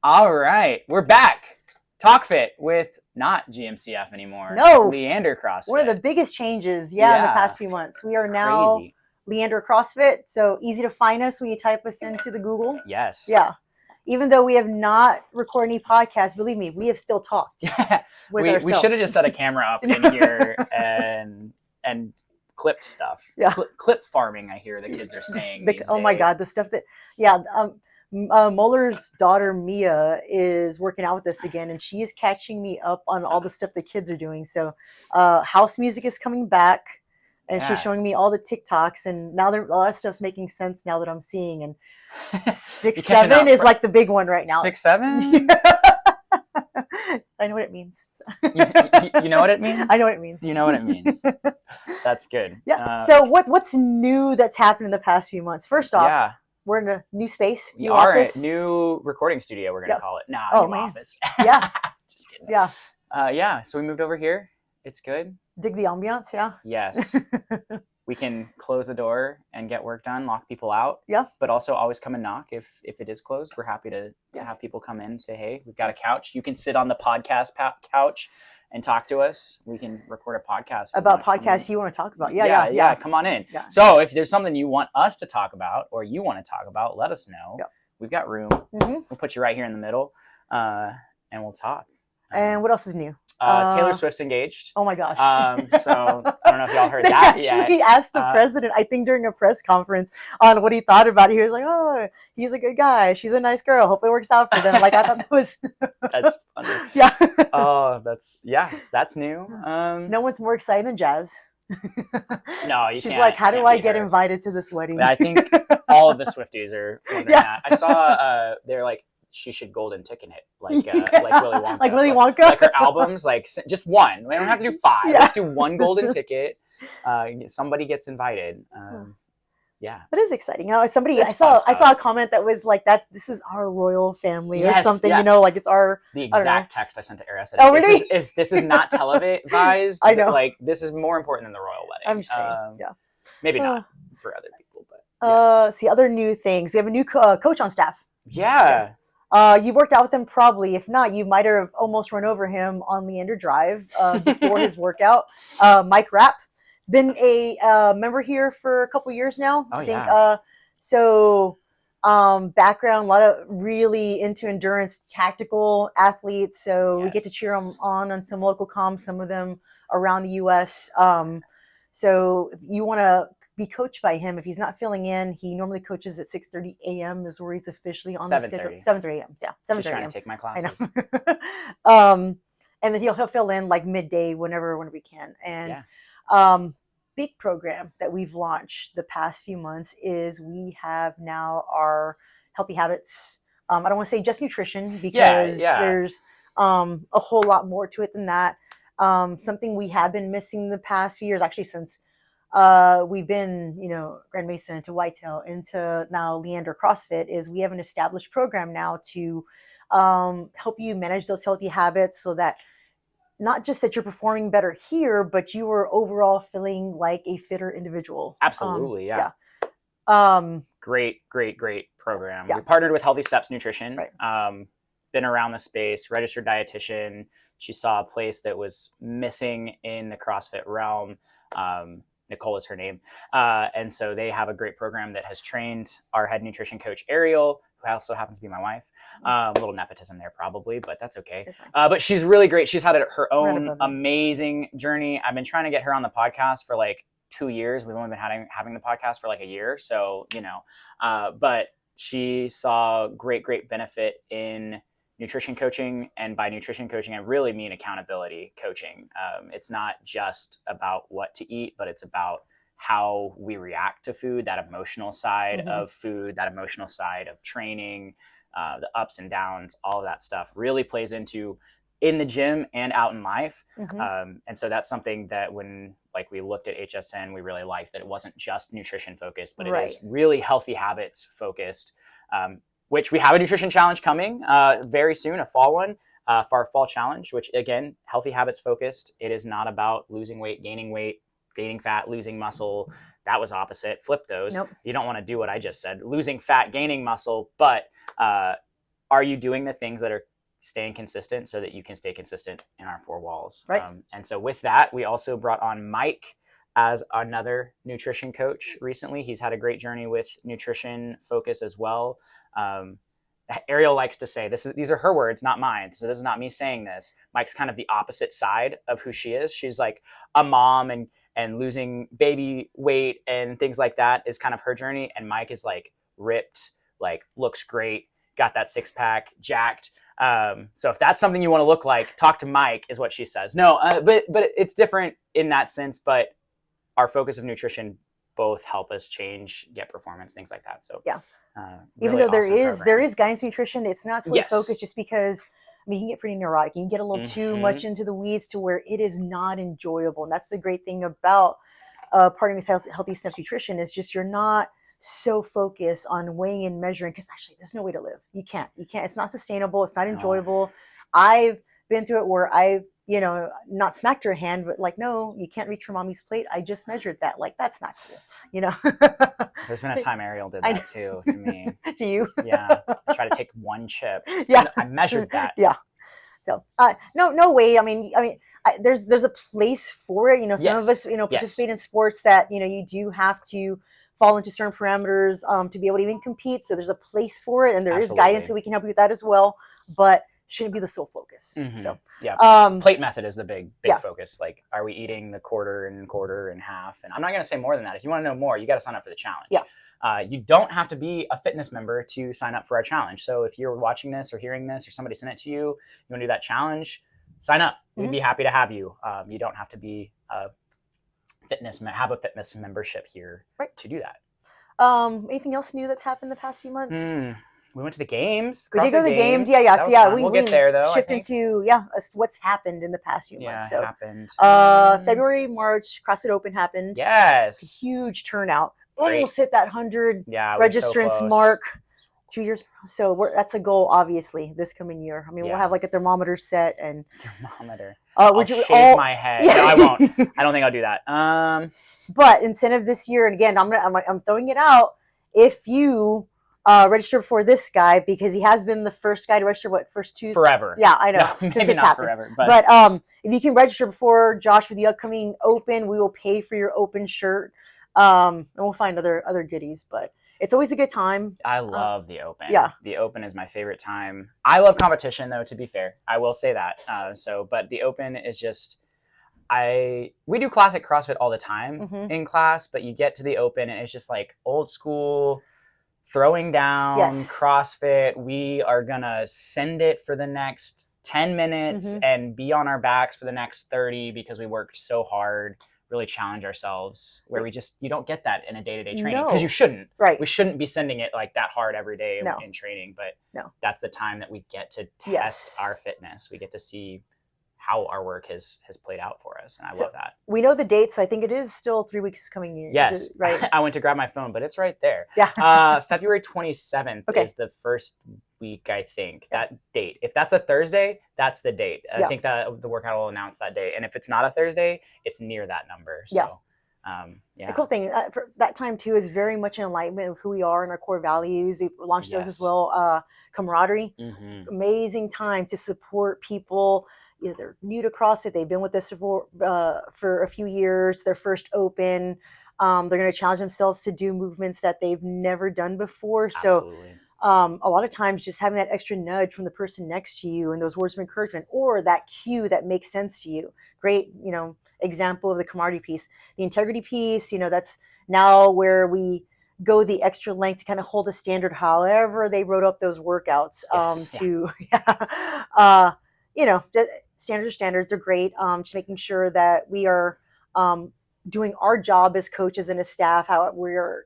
All right, we're back. Talk Fit with not GMCF anymore. No. Leander CrossFit. One of the biggest changes, in the past few months. We are now Leander CrossFit, so easy to find us when you type us into the Google. Yes. Yeah. Even though we have not recorded any podcasts, believe me, we have still talked with ourselves. We should have just set a camera up in here and clipped stuff. Yeah. Clip farming, I hear the kids are saying these oh my days. God, the stuff that, Muller's daughter Mia is working out with us again, and she is catching me up on all the stuff the kids are doing. So house music is coming back, and she's showing me all the TikToks, and now a lot of stuff's making sense now that I'm seeing. And 6'7" is like the big one right now. 6'7"? I know what it means. You know what it means? I know what it means. You know what it means. That's good. Yeah. So what's new that's happened in the past few months? First off, we're in a new space, new office. New recording studio, we're going to call it. Nah, new office. Yeah. Just kidding. Yeah. So we moved over here. It's good. Dig the ambiance, yeah. Yes. We can close the door and get work done, lock people out. Yeah. But also always come and knock if it is closed. We're happy to have people come in and say, hey, we've got a couch. You can sit on the podcast couch and talk to us. We can record a podcast. About podcasts you want to talk about. Yeah. Come on in. Yeah. So if there's something you want us to talk about or you want to talk about, let us know. Yeah. We've got room. We'll put you right here in the middle and we'll talk. And what else is new? Taylor Swift's engaged. Oh my gosh. So I don't know if y'all heard that yet. He asked the president, I think during a press conference, on what he thought about it. He was like, oh, he's a good guy. She's a nice girl. Hopefully it works out for them. Like, I thought that was... That's funny. Yeah. Oh, that's new. No one's more excited than Jazz. No, you She's can't. like, how do I get invited to this wedding? I think all of the Swifties are wondering that. I saw they're like, she should golden ticket it like Willy Wonka. Like Willy Wonka? Like her albums, like just one. We don't have to do 5. Let's do one golden ticket. Somebody gets invited. Yeah. That is exciting. I saw a comment that was like that. This is our royal family or something, like it's our. The exact text I sent to Eric said, oh, really? This is not televised. I know. Like this is more important than the royal wedding. I'm saying, Maybe not for other people, but. See, other new things. We have a new coach on staff. Yeah. You've worked out with him probably. If not, you might have almost run over him on Leander Drive before his workout. Mike Rapp. He's been a member here for a couple years now. Oh, I think. Background, a lot of really into endurance, tactical athletes. So we get to cheer them on some local comms, some of them around the U.S. So if you want to be coached by him, if he's not filling in, he normally coaches at 6:30 a.m. is where he's officially on the schedule. 7:30 a.m. Yeah, 7:30 a.m. Just trying to take my classes. I know. And then he'll fill in like midday whenever we can. And big program that we've launched the past few months is we have now our healthy habits. I don't want to say just nutrition because there's a whole lot more to it than that. Something we have been missing the past few years, actually since we've been, Grand Mesa into Whitetail into now Leander CrossFit, is we have an established program now to help you manage those healthy habits so that not just that you're performing better here, but you are overall feeling like a fitter individual. Absolutely. Great program. Yeah. We partnered with Healthy Steps Nutrition. Right. Been around the space, registered dietitian. She saw a place that was missing in the CrossFit realm. Nicole is her name. And so they have a great program that has trained our head nutrition coach, Ariel, who also happens to be my wife. A little nepotism there probably, but that's okay. But she's really great. She's had her own amazing journey. I've been trying to get her on the podcast for like 2 years. We've only been having the podcast for like a year. So, but she saw great benefit in nutrition coaching, and by nutrition coaching, I really mean accountability coaching. It's not just about what to eat, but it's about how we react to food, that emotional side of food, that emotional side of training, the ups and downs, all of that stuff really plays into in the gym and out in life. And so that's something that when we looked at HSN, we really liked that it wasn't just nutrition focused, but it is really healthy habits focused. Which we have a nutrition challenge coming very soon, a fall one for our fall challenge, which again, healthy habits focused. It is not about losing weight, gaining fat, losing muscle. That was opposite. Flip those. Nope. You don't want to do what I just said, losing fat, gaining muscle, but our are you doing the things that are staying consistent so that you can stay consistent in our four walls? Right. And so with that, we also brought on Mike as another nutrition coach recently. He's had a great journey with nutrition focus as well. Ariel likes to say, these are her words, not mine. So this is not me saying this. Mike's kind of the opposite side of who she is. She's like a mom and losing baby weight and things like that is kind of her journey. And Mike is like ripped, like looks great, got that 6-pack, jacked. So if that's something you want to look like, talk to Mike, is what she says. No, but it's different in that sense. But our focus of nutrition both help us change, get performance, things like that. So yeah. Really even though awesome there is guidance nutrition, it's not solely Yes. focused, just because I mean, you can get pretty neurotic. You can get a little too much into the weeds to where it is not enjoyable. And that's the great thing about partnering with Healthy Steps Nutrition, is just you're not so focused on weighing and measuring, because actually there's no way to live. You can't. It's not sustainable. It's not enjoyable. I've been through it where I've, not smacked her hand, but like, no, you can't reach your mommy's plate. I just measured that. Like, that's not cool. There's been a time Ariel did that too to me. To you? Yeah. I tried to take one chip. Yeah. I measured that. Yeah. So no way. I mean, there's a place for it. Some of us, participate in sports that, you do have to fall into certain parameters to be able to even compete. So there's a place for it, and there is guidance that we can help you with that as well. But shouldn't be the sole focus. So yeah, plate method is the big focus. Like, are we eating the quarter and half? And I'm not going to say more than that. If you want to know more, you got to sign up for the challenge. Yeah. You don't have to be a fitness member to sign up for our challenge. So if you're watching this or hearing this, or somebody sent it to you, you want to do that challenge, sign up. We'd be happy to have you. You don't have to be have a fitness membership here to do that. Anything else new that's happened the past few months? We went to the games. We did go to the games. Yeah. So we'll get there though. Shift into what's happened in the past few months. So happened. February, March, CrossFit Open happened. Yes. Huge turnout. Great. Almost hit that 100 registrants mark 2 years ago. So that's a goal, obviously, this coming year. I mean, we'll have like a thermometer set and thermometer. I'll shave my head. No, I won't. I don't think I'll do that. But incentive this year, and again, I'm throwing it out. If you register before this guy, because he has been the first guy to register, first two? Forever. Yeah, I know. No, since maybe it's not happened. Forever. But if you can register before Josh for the upcoming Open, we will pay for your Open shirt. And we'll find other goodies, but it's always a good time. I love the Open. Yeah. The Open is my favorite time. I love competition though, to be fair. I will say that. But the Open is just, we do classic CrossFit all the time in class, but you get to the Open and it's just like old school, throwing down CrossFit. We are gonna send it for the next 10 minutes and be on our backs for the next 30 because we worked so hard, really challenge ourselves, where you don't get that in a day-to-day training, because you shouldn't. Right. We shouldn't be sending it like that hard every day in training, but that's the time that we get to test our fitness. We get to see how our work has played out for us, and I love that. We know the dates. I think it is still 3 weeks coming year. Yes, right. I went to grab my phone, but it's right there. Yeah. February 27th is the first week, I think. That date. If that's a Thursday, that's the date. I think that the workout will announce that date, and if it's not a Thursday, it's near that number. So, The cool thing that time too is very much in alignment with who we are and our core values. We've launched those as well. Camaraderie, amazing time to support people. Either they're new to CrossFit, they've been with us for a few years, their first Open. They're going to challenge themselves to do movements that they've never done before. Absolutely. So a lot of times just having that extra nudge from the person next to you and those words of encouragement, or that cue that makes sense to you. Great, example of the camaraderie piece. The integrity piece, that's now where we go the extra length to kind of hold a standard, however they wrote up those workouts standards are great. Just making sure that we are doing our job as coaches and as staff, how we're,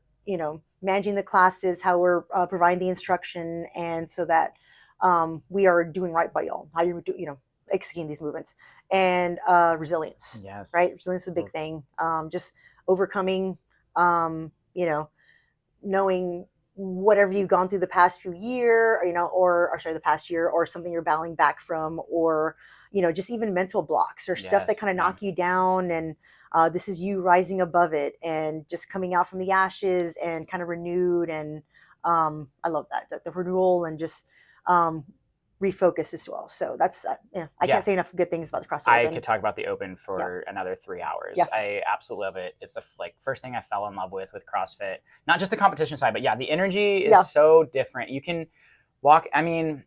managing the classes, how we're providing the instruction, and so that we are doing right by y'all, how you do, executing these movements, and resilience. Yes. Right. Resilience is a big thing. Just overcoming, knowing whatever you've gone through the past few year, the past year, or something you're battling back from, or, just even mental blocks or stuff that kind of knock you down. And this is you rising above it and just coming out from the ashes and kind of renewed. And I love that the renewal, and just refocus as well. So that's I can't say enough good things about the CrossFit I Open. could talk about the Open for another 3 hours. I absolutely love it. It's the first thing I fell in love with CrossFit. Not just the competition side, but the energy is so different. You can walk. I mean,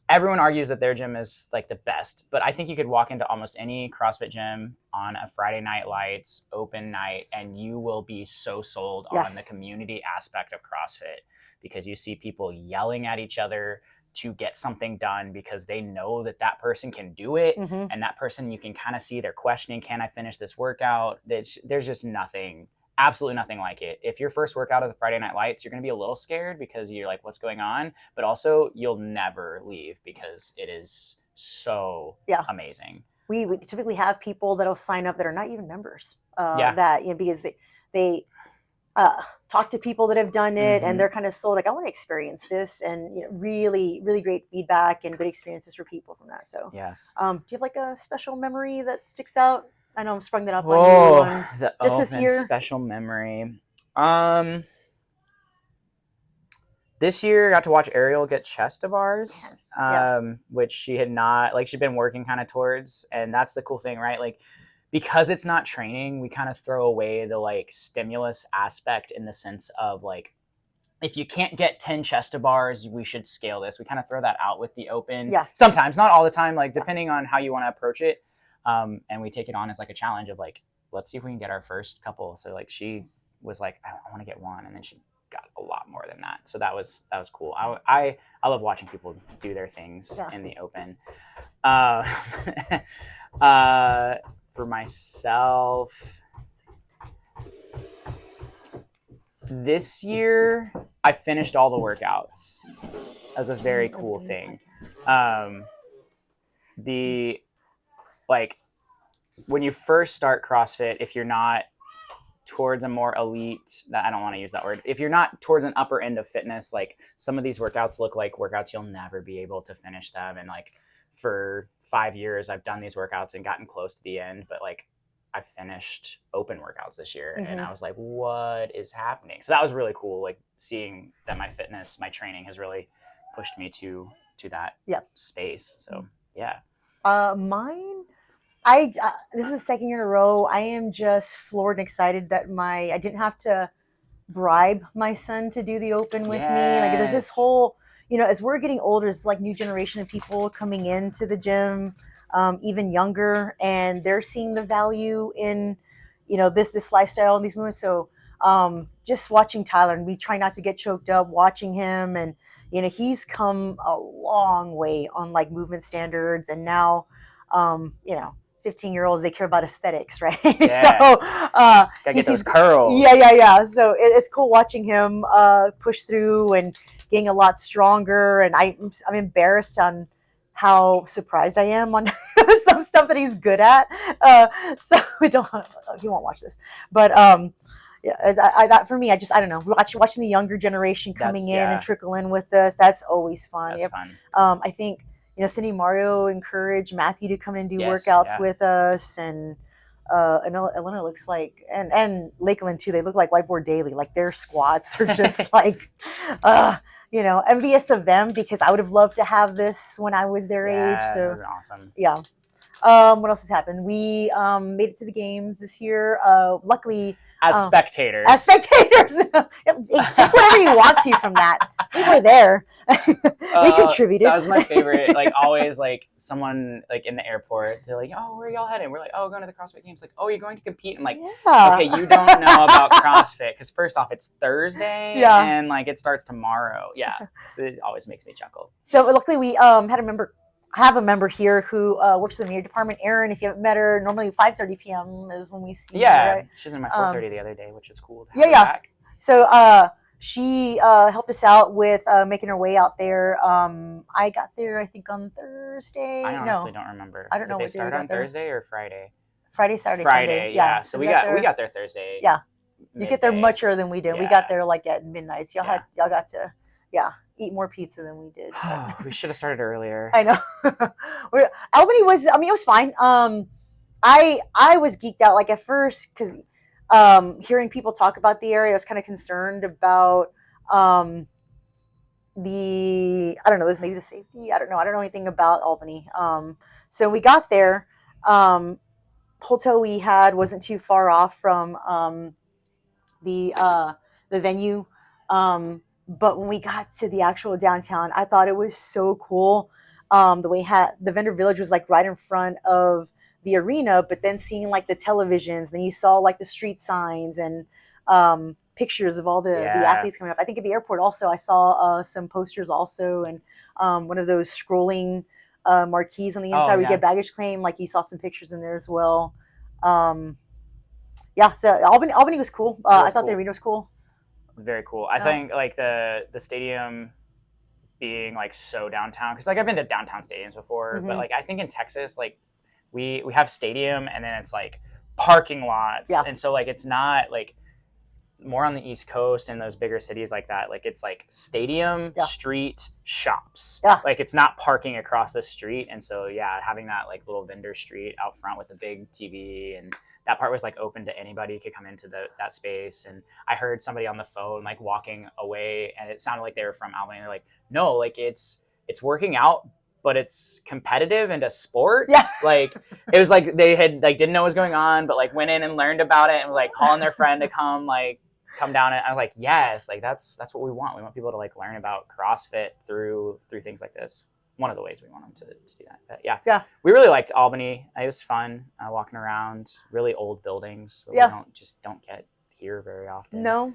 everyone argues that their gym is like the best, but I think you could walk into almost any CrossFit gym on a Friday night lights open night, and you will be so sold on the community aspect of CrossFit, because you see people yelling at each other to get something done because they know that person can do it. And that person, you can kind of see they're questioning, can I finish this workout? There's just nothing, absolutely nothing like it. If your first workout is a Friday night lights, you're going to be a little scared because you're like, what's going on? But also you'll never leave because it is so amazing. We typically have people that'll sign up that are not even members, that, because they talk to people that have done it and they're kind of sold, like, I want to experience this, and really, really great feedback and good experiences for people from that. So yes. Do you have like a special memory that sticks out? I know I'm sprung that up on you just this year. Special memory. This year I got to watch Ariel get chest to bars, which she had not, like, she'd been working kind of towards, and that's the cool thing, right? Like, because it's not training, we kind of throw away the like stimulus aspect, in the sense of like, if you can't get 10 chest to bars, we should scale this. We kind of throw that out with the Open. Sometimes, not all the time, like depending on how you want to approach it. And we take it on as like a challenge of like, let's see if we can get our first couple. So like, she was like, I want to get one. And then she got a lot more than that. So that was cool. I love watching people do their things in the Open. For myself, this year I finished all the workouts. That was a very cool thing. When you first start CrossFit, if you're not towards a more elite, I don't want to use that word, if you're not towards an upper end of fitness, like, some of these workouts look like workouts you'll never be able to finish them. And like, for 5 years I've done these workouts and gotten close to the end, but like, I finished Open workouts this year and I was like, what is happening? So that was really cool, like seeing that my fitness, my training has really pushed me to that space. So mine, this is the second year in a row. I am just floored and excited that I didn't have to bribe my son to do the Open with me. Like, there's this whole, as we're getting older, it's like new generation of people coming into the gym, even younger, and they're seeing the value in, this lifestyle and these movements. So just watching Tyler, and we try not to get choked up watching him, and he's come a long way on like movement standards, and now 15-year-olds, they care about aesthetics, right? So gotta get those curls. So it's cool watching him push through and getting a lot stronger, and I'm embarrassed on how surprised I am on some stuff that he's good at. So he won't watch this, but that for me, I don't know, watching the younger generation coming in and trickle in with us, that's always fun. That's fun. I think Cindy Mario encouraged Matthew to come in and do workouts with us, and Elena looks like, and Lakeland too, they look like Whiteboard Daily. Like, their squats are just like envious of them, because I would have loved to have this when I was their age. So awesome. What else has happened? We made it to the games this year. Luckily, as spectators. Take whatever you want to from that. We were there. We contributed. That was my favorite. Like, always, like, someone like in the airport, they're like, "Oh, where are y'all heading?" We're like, "Oh, going to the CrossFit Games." Like, "Oh, you're going to compete?" I'm like, "Okay, you don't know about CrossFit, because first off, it's Thursday, and like, it starts tomorrow." Yeah, it always makes me chuckle. So luckily, we had a member here who works in the media department. Erin, if you haven't met her, normally 5:30 p.m. is when we see her. Right? She was in my 4:30 the other day, which is cool. Back. So she helped us out with making her way out there. I got there, I think, on Thursday. I honestly don't remember. I don't know. Did they start on Thursday or Friday? Friday, Saturday, Sunday. Yeah. So we got there Thursday. Yeah. You get there much earlier than we did. We got there like at midnight. So y'all got to eat more pizza than we did. We should have started earlier. I know. Albany was, it was fine. I was geeked out, like, at first, because hearing people talk about the area, I was kind of concerned about I don't know, this maybe the safety. I don't know. I don't know anything about Albany. So we got there. Hotel we had wasn't too far off from the the venue. But when we got to the actual downtown, I thought it was so cool. The way the vendor village was like right in front of the arena, but then seeing like the televisions, then you saw like the street signs and pictures of all the athletes coming up. I think at the airport also I saw some posters also, and one of those scrolling marquees on the inside where you get baggage claim. Like you saw some pictures in there as well. Yeah, so Albany was cool. I thought the arena was cool. Very cool. I think like the stadium being like so downtown, because like I've been to downtown stadiums before, but like I think in Texas, like we have stadium and then it's like parking lots, and so like it's not like more on the East Coast and those bigger cities like that. Like it's like stadium, street, shops. Like it's not parking across the street, and so having that like little vendor street out front with a big TV, and that part was like open to anybody could come into that space. And I heard somebody on the phone like walking away, and it sounded like they were from Albany. They're like, no, like it's working out, but it's competitive and a sport. Like it was like they had like didn't know what was going on, but like went in and learned about it and were like calling their friend to come down. And I was like, yes, like that's what we want. We want people to like learn about CrossFit through things like this. One of the ways we want them to do that. But we really liked Albany. It was fun walking around really old buildings. We don't get here very often. No.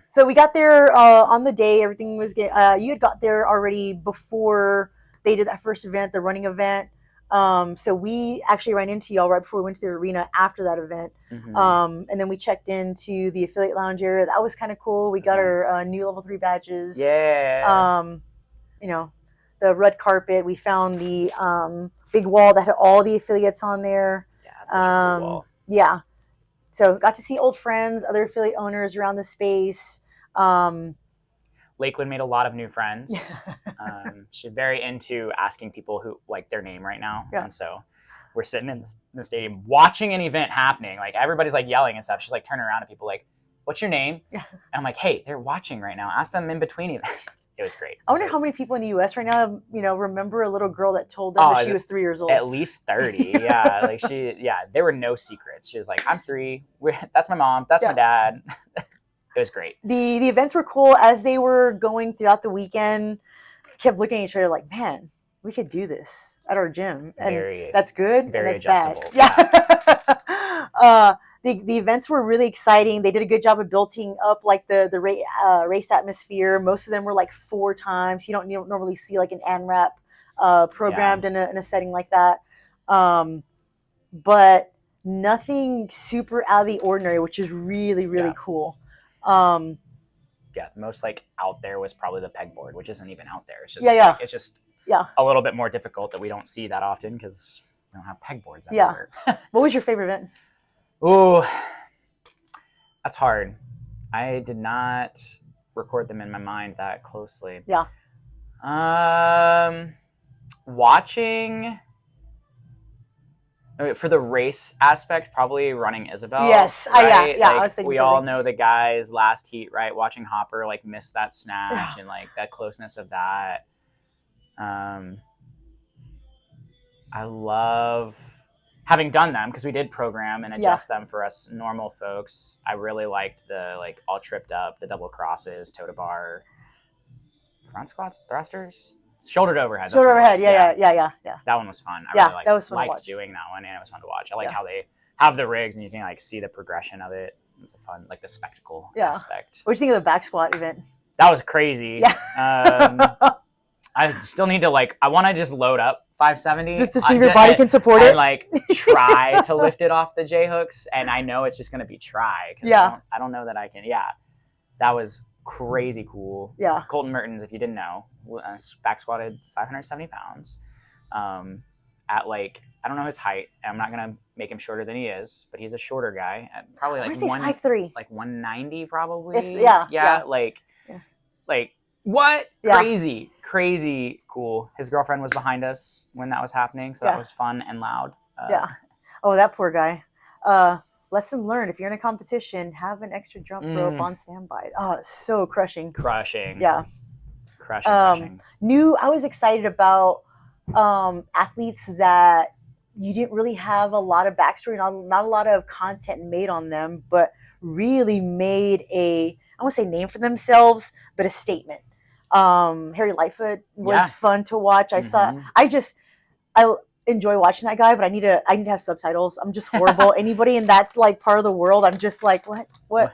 So we got there on the day. Everything was you had got there already before they did that first event, the running event. So we actually ran into y'all right before we went to the arena after that event. And then we checked into the affiliate lounge area. That was kind of cool. We got our new level 3 badges. You know, the red carpet. We found the big wall that had all the affiliates on there. That's such a cool wall. Yeah. So got to see old friends, other affiliate owners around the space. Lakeland made a lot of new friends. She's very into asking people who like their name right now. And so we're sitting in the stadium watching an event happening. Like everybody's like yelling and stuff. She's like turning around at people like, what's your name? And I'm like, hey, they're watching right now. Ask them in between events. It was great. I wonder how many people in the U.S. right now, remember a little girl that told them that she was 3 years old. At least 30. Like there were no secrets. She was like, I'm 3. That's my mom. That's my dad. It was great. The events were cool as they were going throughout the weekend. Kept looking at each other like, man, we could do this at our gym, and that's good. Very and that's adjustable. Bad. The events were really exciting. They did a good job of building up like the race atmosphere. Most of them were like 4 times. You don't normally see like an ANRAP programmed in a setting like that. But nothing super out of the ordinary, which is really, really cool. The most like out there was probably the pegboard, which isn't even out there. It's just it's just a little bit more difficult that we don't see that often because we don't have pegboards everywhere. What was your favorite event? Oh, that's hard. I did not record them in my mind that closely. Watching for the race aspect, probably running Isabel. Yes, right? I was thinking we all know the guys last heat, right? Watching Hopper like miss that snatch and like that closeness of that. I love having done them because we did program and adjust them for us normal folks. I really liked the like all tripped up, the double crosses, toe to bar, front squats, thrusters. Shoulder to overhead. Shoulder overhead, yeah. That one was fun. I really that was fun liked doing that one, and it was fun to watch. I like how they have the rigs, and you can like see the progression of it. It's a fun, like the spectacle aspect. What do you think of the back squat event? That was crazy. I still need to I want to just load up 570 just to see if your body can support it, and like try to lift it off the J hooks. And I know it's just going to be try. I don't know that I can. That was crazy cool. Colton Mertens, if you didn't know, back squatted 570 pounds at like, I don't know his height. I'm not going to make him shorter than he is, but he's a shorter guy at probably like 5'3", like 190 probably. Like what? Crazy cool. His girlfriend was behind us when that was happening. So that was fun and loud. Oh, that poor guy. Lesson learned: if you're in a competition, have an extra jump rope on standby. Oh, it's so crushing. Crushing. I was excited about athletes that you didn't really have a lot of backstory, not a lot of content made on them, but really made I won't say name for themselves, but a statement. Harry Lightfoot was fun to watch. I enjoy watching that guy, but I need to have subtitles. I'm just horrible. Anybody in that like part of the world, I'm just like, what?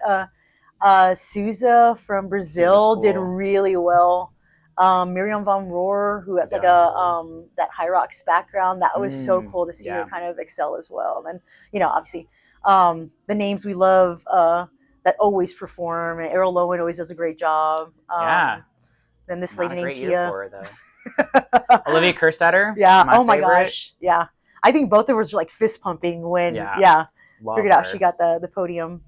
Souza from Brazil did really well. Miriam Van Roer, who has like that High Rocks background, that was so cool to see her kind of excel as well. And obviously, the names we love that always perform, and Errol Lowen always does a great job. Then this lady named Tia. Olivia Kerstetter. Yeah. Oh my gosh. Yeah. I think both of us were like fist pumping when figured out she got the podium.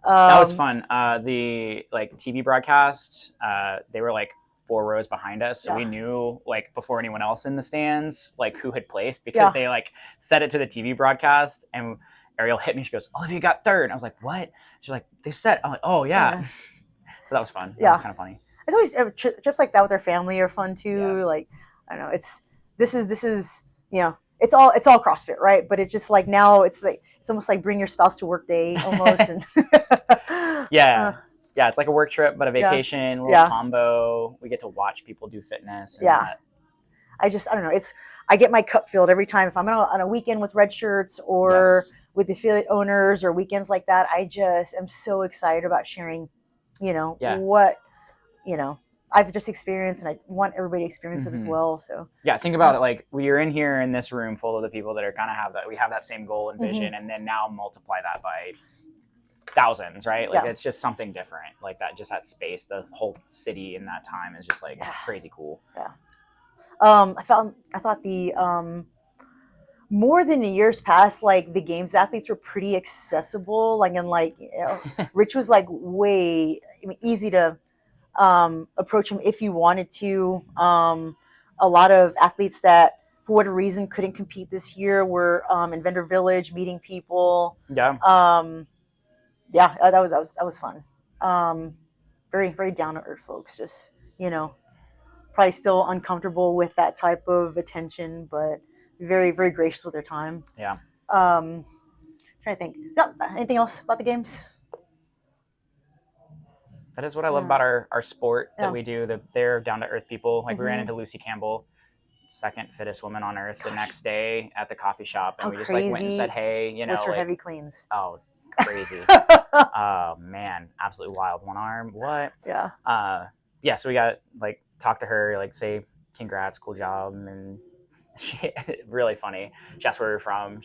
That was fun. The like TV broadcast, they were like 4 rows behind us, so we knew like before anyone else in the stands like who had placed, because they like set it to the TV broadcast, and Ariel hit me. She goes, "Olivia got 3rd." I was like, "What?" She's like, "They set." I'm like, "Oh yeah." So that was fun. That was kind of funny. It's always trips like that with their family are fun too. Yes. Like, I don't know. This is it's all CrossFit, right? But it's just like now it's almost like bring your spouse to work day almost. And yeah, it's like a work trip, but a vacation, a little combo. We get to watch people do fitness. And I don't know. I get my cup filled every time if I'm on a weekend with red shirts or with affiliate owners or weekends like that. I just am so excited about sharing, what I've just experienced, and I want everybody to experience it as well. So think about it. Like we are in here in this room full of the people that are kind of we have that same goal and vision, and then now multiply that by thousands, right? Like it's just something different. Like that space, the whole city in that time is just like crazy cool. Yeah. I thought the more than the years past, like the games athletes were pretty accessible. Like Rich was like easy to approach him if you wanted to. A lot of athletes that for whatever reason couldn't compete this year were in Vendor Village meeting people. That was fun. Very, very down to earth folks, just probably still uncomfortable with that type of attention, but very, very gracious with their time. Trying to think. Anything else about the games? That is what I love about our sport that we do. They're down to earth people. Like we ran into Lucy Campbell, 2nd fittest woman on earth, the next day at the coffee shop, and we just like went and said, "Hey, was her heavy cleans?" Oh, crazy! Oh man, absolutely wild. One arm, what? Yeah. So we got like talk to her, like say congrats, cool job, and she really funny. She asked where we were from.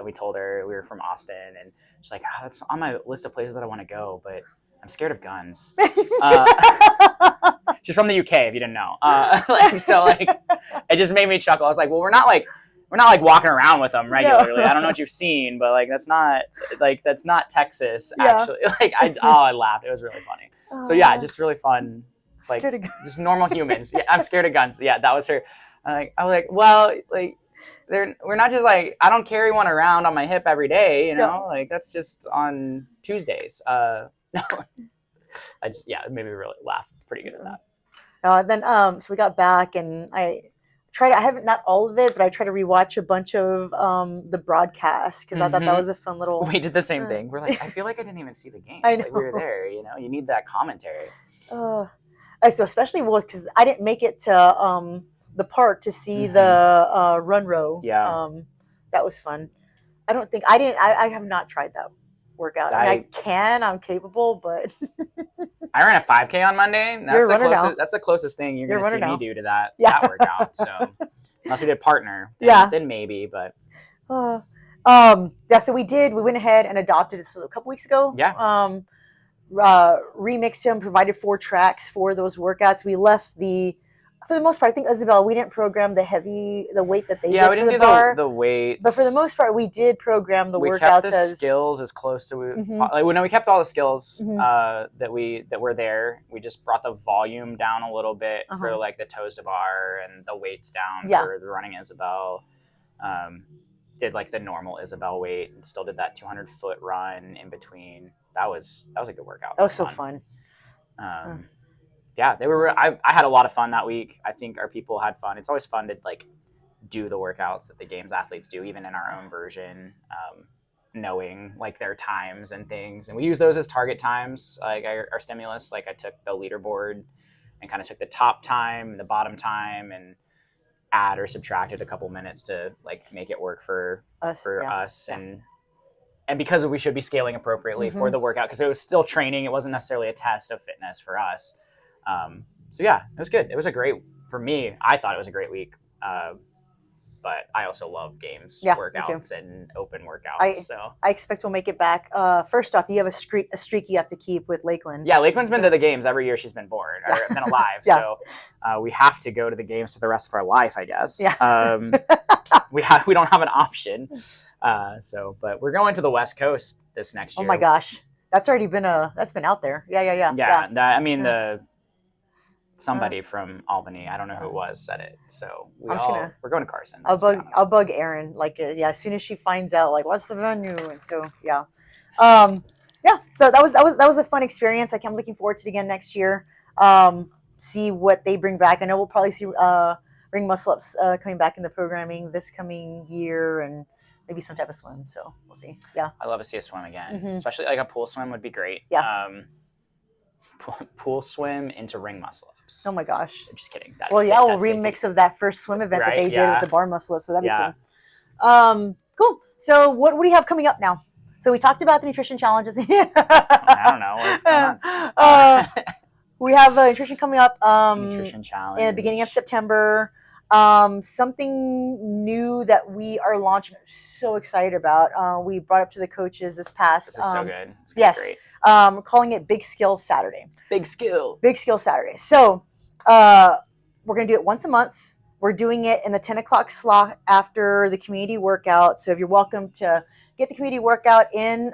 We told her we were from Austin, and she's like, "Oh, that's on my list of places that I want to go, but I'm scared of guns." She's from the UK, if you didn't know. So it just made me chuckle. I was like, well, we're not like walking around with them regularly. I don't know what you've seen, but that's not Texas actually. I laughed. It was really funny. So just really fun. Like just normal humans. Yeah, I'm scared of guns. Yeah, that was her. I was like, well, we're not just like, I don't carry one around on my hip every day, that's just on Tuesdays. No, it made me really laugh pretty good at that. Then so we got back, and I haven't, not all of it, but I tried to rewatch a bunch of the broadcast because I thought that was a fun little. We did the same thing. We're like, I feel like I didn't even see the game. I know. Like we were there, you need that commentary. So especially because I didn't make it to the park to see the run row. That was fun. I have not tried that workout. I'm capable, but I ran a 5K on Monday. That's the closest thing you're going to see me do to that workout. So unless we did partner, then maybe. But so we went ahead and adopted it a couple weeks ago. Remixed them, provided 4 tracks for those workouts. We left for the most part, I think Isabel, we didn't program the weight that they did. We didn't do the weights. But for the most part, we did program the workouts. We kept the skills as close to we kept all the skills that were there. We just brought the volume down a little bit for like the toes to bar and the weights down for the running Isabel. Did like the normal Isabel weight and still did that 200-foot run in between. That was a good workout. That was so fun. yeah, they were. I had a lot of fun that week. I think our people had fun. It's always fun to like do the workouts that the games athletes do, even in our own version, knowing like their times and things. And we use those as target times, like our stimulus. Like I took the leaderboard and kind of took the top time and the bottom time and add or subtracted a couple minutes to like make it work for us. And because we should be scaling appropriately for the workout, because it was still training. It wasn't necessarily a test of fitness for us. So yeah, it was good. It was for me, I thought it was a great week. But I also love games, workouts, and open workouts. I expect we'll make it back. First off, you have a streak you have to keep with Lakeland. Yeah, Lakeland's been to the games every year she's been born or been alive. So we have to go to the games for the rest of our life, I guess. Yeah. We don't have an option. But we're going to the West Coast this next year. Oh my gosh, that's already been that's been out there. Yeah. Somebody from Albany, I don't know who it was, said it. So we're going to Carson. I'll bug Erin. Like, as soon as she finds out, like, what's the venue? And so, yeah. So that was a fun experience. I'm looking forward to it again next year. See what they bring back. I know we'll probably see Ring Muscle Ups coming back in the programming this coming year, and maybe some type of swim. So we'll see. Yeah. I love to see a swim again, especially like a pool swim would be great. Yeah. Pool swim into ring muscle ups. Oh my gosh. I'm just kidding. We'll remix of that first swim event that they did with the bar muscle ups. So that'd be cool. Cool. So what do you have coming up now? So we talked about the nutrition challenges. I don't know what's going on. We have nutrition coming up nutrition challenge in the beginning of September. Something new that we are launching. I'm so excited about. We brought up to the coaches this past. This is so good. It's great. We're calling it Big Skill Saturday. Big Skill Saturday. So we're going to do it once a month. We're doing it in the 10 o'clock slot after the community workout. So if you're welcome to get the community workout in,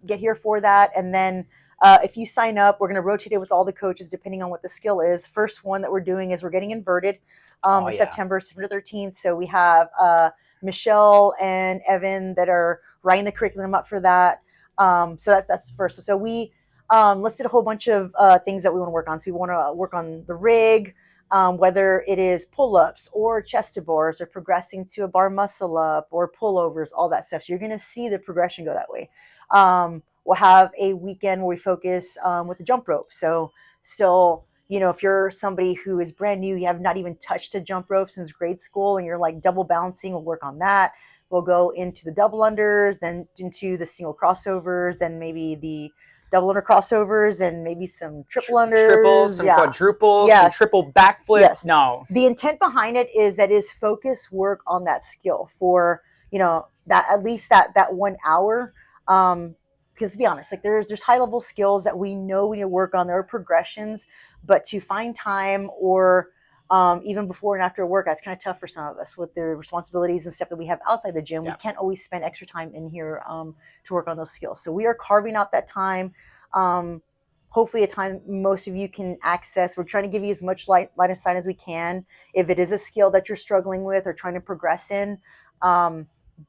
get here for that. And then if you sign up, we're going to rotate it with all the coaches depending on what the skill is. First one that we're doing is we're getting inverted in September 13th. So we have Michelle and Evan that are writing the curriculum up for that. So that's first. So we listed a whole bunch of things that we want to work on. So we want to work on the rig, whether it is pull-ups or chest to bars or progressing to a bar muscle up or pullovers, all that stuff. So you're going to see the progression go that way. We'll have a weekend where we focus with the jump rope. So still, if you're somebody who is brand new, you have not even touched a jump rope since grade school and you're like double bouncing, we'll work on that. We'll go into the double unders and into the single crossovers and maybe the double under crossovers and maybe some triple unders. Triples, some quadruples, some triple backflips. Yes. No. The intent behind it is focus work on that skill for, that at least that 1 hour. Because to be honest, like there's high level skills that we know we need to work on. There are progressions, but to find time or even before and after work, that's kind of tough for some of us with the responsibilities and stuff that we have outside the gym. We can't always spend extra time in here to work on those skills. So we are carving out that time. Hopefully a time most of you can access. We're trying to give you as much light of sight as we can. If it is a skill that you're struggling with or trying to progress in,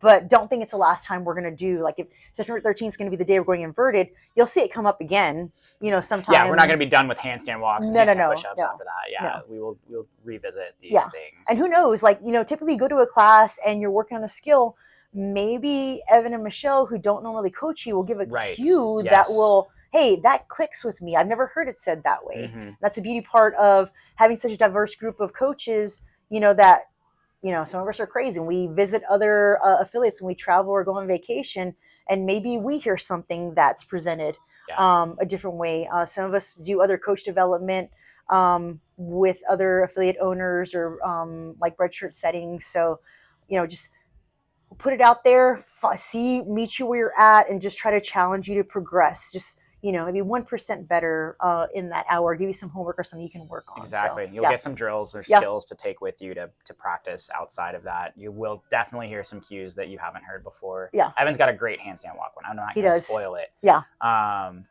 but don't think it's the last time we're going to do. Like if September 13th is going to be the day we're going inverted, you'll see it come up again, sometime. Yeah, we're not going to be done with handstand walks and handstand push-ups after that. Yeah, we'll revisit these things. And who knows, like, typically you go to a class and you're working on a skill. Maybe Evan and Michelle, who don't normally coach you, will give a cue that will, hey, that clicks with me. I've never heard it said that way. Mm-hmm. That's a beauty part of having such a diverse group of coaches, that some of us are crazy and we visit other affiliates when we travel or go on vacation, and maybe we hear something that's presented a different way. Some of us do other coach development with other affiliate owners or like red shirt settings. So, just put it out there, meet you where you're at, and just try to challenge you to progress. Just, maybe 1% better in that hour, give you some homework or something you can work on. Exactly. You'll get some drills or skills to take with you to practice outside of that. You will definitely hear some cues that you haven't heard before. Yeah. Evan's got a great handstand walk one. I'm not going to spoil it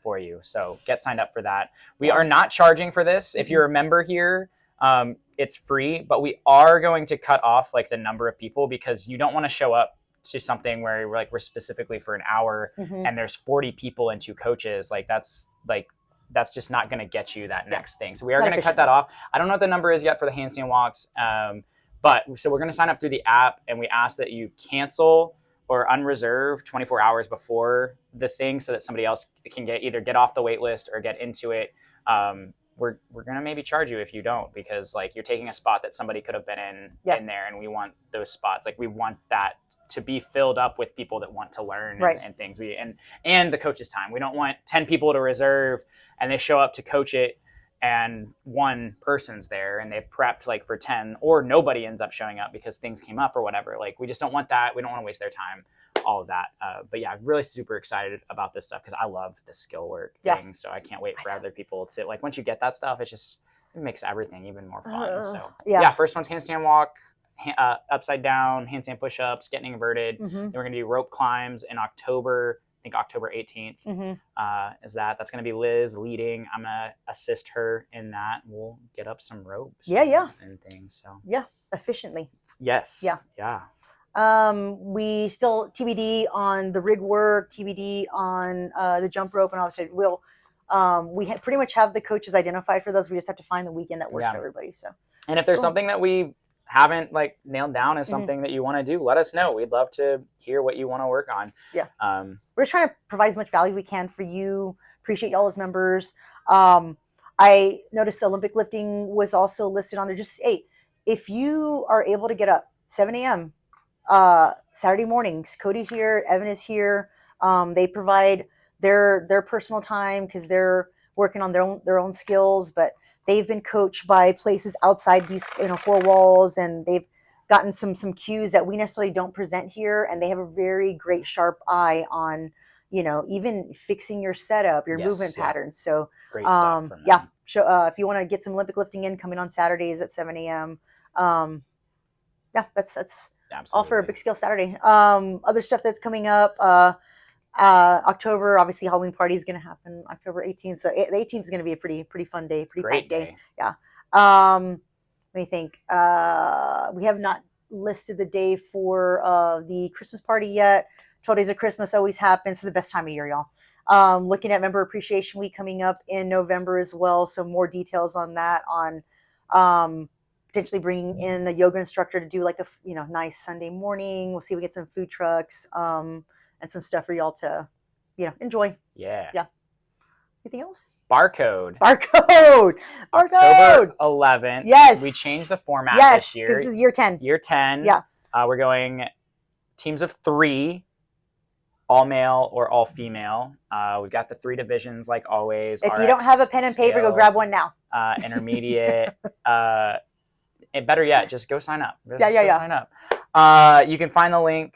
for you. So get signed up for that. We are not charging for this. If you're a member here, it's free, but we are going to cut off like the number of people because you don't want to show up to something where we're specifically for an hour and there's 40 people and 2 coaches. Like that's like that's just not going to get you that next thing. So we It's are not going to cut that off. I don't know what the number is yet for the handstand walks. But so we're going to sign up through the app, and we ask that you cancel or unreserve 24 hours before the thing so that somebody else can get off the wait list or get into it. We're going to maybe charge you if you don't, because like you're taking a spot that somebody could have been in there, and we want those spots. Like we want that to be filled up with people that want to learn and things. And the coach's time. We don't want 10 people to reserve and they show up to coach it and one person's there and they've prepped like for 10, or nobody ends up showing up because things came up or whatever. Like we just don't want that. We don't want to waste their time, all of that. But yeah, I'm really super excited about this stuff because I love the skill work thing. So I can't wait for other people to, like, once you get that stuff, it makes everything even more fun. So yeah, first one's handstand walk, upside down, handstand push-ups, getting inverted. Then we're going to do rope climbs in October. I think October 18th is that. That's going to be Liz leading. I'm going to assist her in that. We'll get up some ropes and things. So yeah, efficiently. Yes. Yeah. We still TBD on the rig work, TBD on the jump rope, and obviously we pretty much have the coaches identified for those. We just have to find the weekend that works for everybody. So, and if there's something that we haven't like nailed down as something that you want to do, let us know. We'd love to hear what you want to work on. We're just trying to provide as much value we can for you. Appreciate y'all as members. I noticed Olympic lifting was also listed on there. Just if you are able to get up 7 a.m. Saturday mornings, Cody's here, Evan is here. They provide their personal time because they're working on their own skills, but they've been coached by places outside these four walls, and they've gotten some cues that we necessarily don't present here, and they have a very great sharp eye on even fixing your setup, your movement patterns. So great stuff from them. If you want to get some Olympic lifting in, coming on Saturdays at 7 a.m. That's Absolutely. All for a big scale Saturday. Other stuff that's coming up, October, obviously Halloween party is going to happen October 18th. So the 18th is going to be a pretty fun day, pretty great day. Yeah. Let me think. We have not listed the day for the Christmas party yet. 12 days of Christmas always happens. It's the best time of year, y'all. Looking at Member Appreciation Week coming up in November as well. So more details on that, on potentially bringing in a yoga instructor to do like a nice Sunday morning. We'll see if we get some food trucks and some stuff for y'all to enjoy. Yeah. Anything else? Barcode. October 11th. Yes. We changed the format this year. This is year 10. Year 10. Yeah. We're going teams of 3, all male or all female. We've got the 3 divisions like always. If you don't have a pen and paper, go grab one now. Intermediate. And better yet, just go sign up. Sign up. You can find the link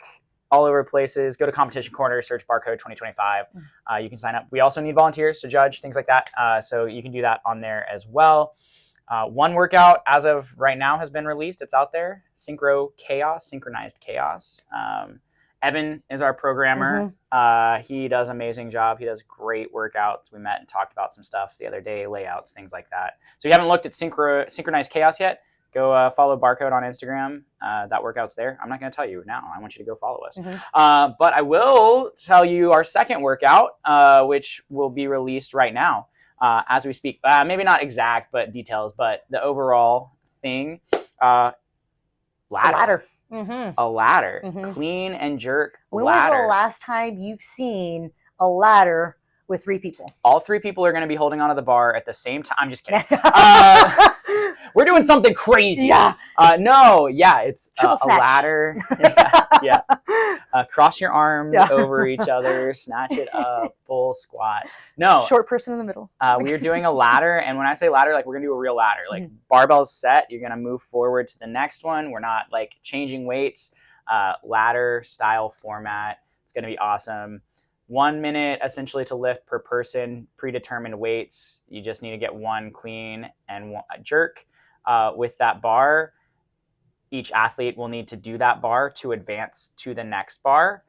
all over places. Go to Competition Corner, search Barcode 2025. You can sign up. We also need volunteers to judge, things like that. So you can do that on there as well. One workout as of right now has been released. It's out there. Synchronized Chaos. Evan is our programmer. He does an amazing job. He does great workouts. We met and talked about some stuff the other day, layouts, things like that. So if you haven't looked at Synchronized Chaos yet, go follow Barcode on Instagram. That workout's there. I'm not going to tell you now. I want you to go follow us. But I will tell you our second workout, which will be released right now as we speak. Maybe not exact, but details. But the overall thing, ladder. A ladder. Clean and jerk when ladder. When was the last time you've seen a ladder with 3 people? All 3 people are going to be holding onto the bar at the same time. I'm just kidding. We're doing something crazy. It's triple snatch. A ladder. Cross your arms over each other, snatch it up, full squat. No. Short person in the middle. We're doing a ladder, and when I say ladder, like we're gonna do a real ladder. Like barbell's set, you're gonna move forward to the next one. We're not like changing weights. Ladder style format. It's gonna be awesome. 1 minute essentially to lift per person, predetermined weights. You just need to get 1 clean and 1 jerk. With that bar, each athlete will need to do that bar to advance to the next bar.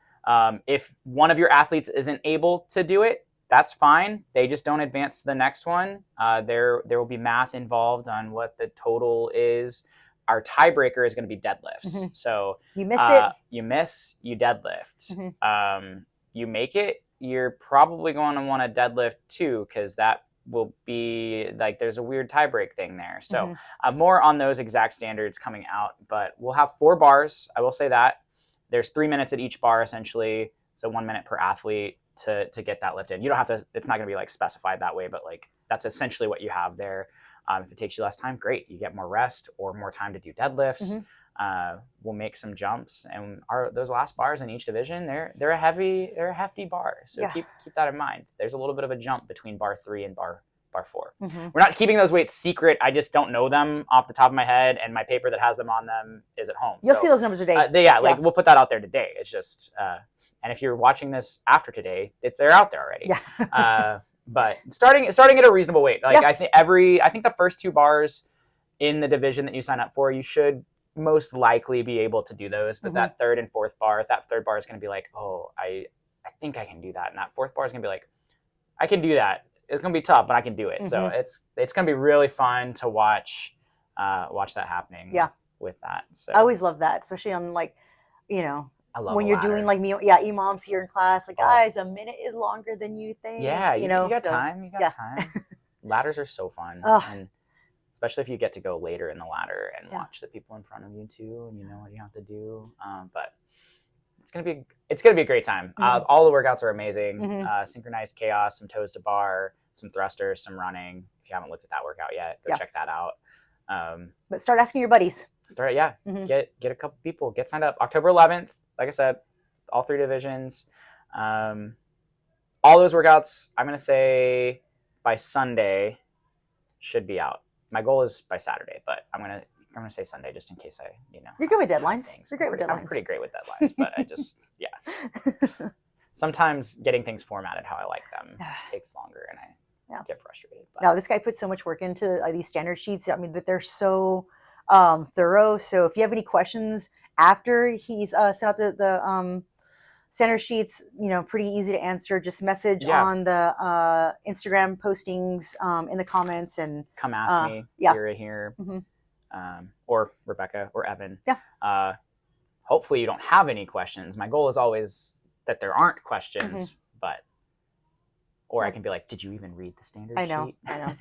If one of your athletes isn't able to do it, that's fine. They just don't advance to the next one. There will be math involved on what the total is. Our tiebreaker is going to be deadlifts. So you miss it, you miss, you deadlift. You make it, you're probably going to want to deadlift too, because that will be like there's a weird tie break thing there. So more on those exact standards coming out, but we'll have 4 bars. I will say that there's 3 minutes at each bar essentially, so 1 minute per athlete to get that lift in. You don't have to, it's not going to be like specified that way, but like that's essentially what you have there. If it takes you less time, great, you get more rest or more time to do deadlifts. We'll make some jumps, and those last bars in each division, they're a hefty bar. So keep that in mind. There's a little bit of a jump between bar 3 and bar 4. We're not keeping those weights secret. I just don't know them off the top of my head, and my paper that has them on them is at home. You'll see those numbers today. Like we'll put that out there today. It's just, and if you're watching this after today, they're out there already. But starting at a reasonable weight. Like I think the first 2 bars in the division that you sign up for, you should most likely be able to do those. But that 3rd and 4th bar, that 3rd bar is going to be like, oh, I think I can do that. And that 4th bar is going to be like, I can do that. It's going to be tough, but I can do it. So it's going to be really fun to watch that happening with that. So I always love that, especially on like, when you're doing like EMOMs here in class, like guys, a minute is longer than you think. Yeah, you got time. You got time. Ladders are so fun. And especially if you get to go later in the ladder and watch the people in front of you too, and you know what you have to do. But it's gonna be a great time. All the workouts are amazing. Synchronized chaos, some toes to bar, some thrusters, some running. If you haven't looked at that workout yet, go check that out. But start asking your buddies. Get a couple people, get signed up. October 11th, like I said, all 3 divisions. All those workouts, I'm gonna say by Sunday should be out. My goal is by Saturday, but I'm gonna say Sunday just in case You're good with deadlines. You're great with deadlines. I'm pretty great with deadlines, but I just sometimes getting things formatted how I like them takes longer, and I get frustrated. But. No, this guy puts so much work into these standard sheets. I mean, but they're so thorough. So if you have any questions after he's sent out the standard sheets, pretty easy to answer. Just message on the Instagram postings in the comments and come ask me. You're right here. Or Rebecca or Evan. Hopefully you don't have any questions. My goal is always that there aren't questions, but I can be like, did you even read the standard sheet? I know.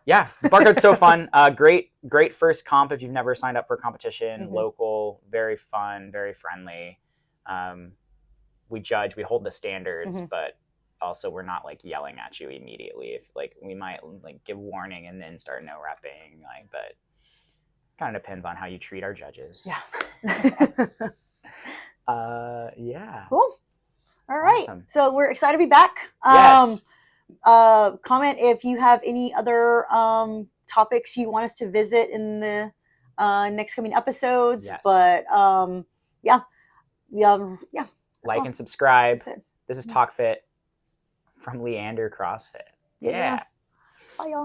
Yeah, Barcode's so fun. Great first comp if you've never signed up for a competition. Local, very fun, very friendly. We judge, we hold the standards, but also we're not like yelling at you immediately. If like we might like give warning and then start no repping, like, but kind of depends on how you treat our judges. Cool. All right. Awesome. So we're excited to be back. Yes. Comment if you have any other topics you want us to visit in the next coming episodes. Yes. But like and subscribe. This is Talk Fit from Leander CrossFit. Yeah. Bye, y'all.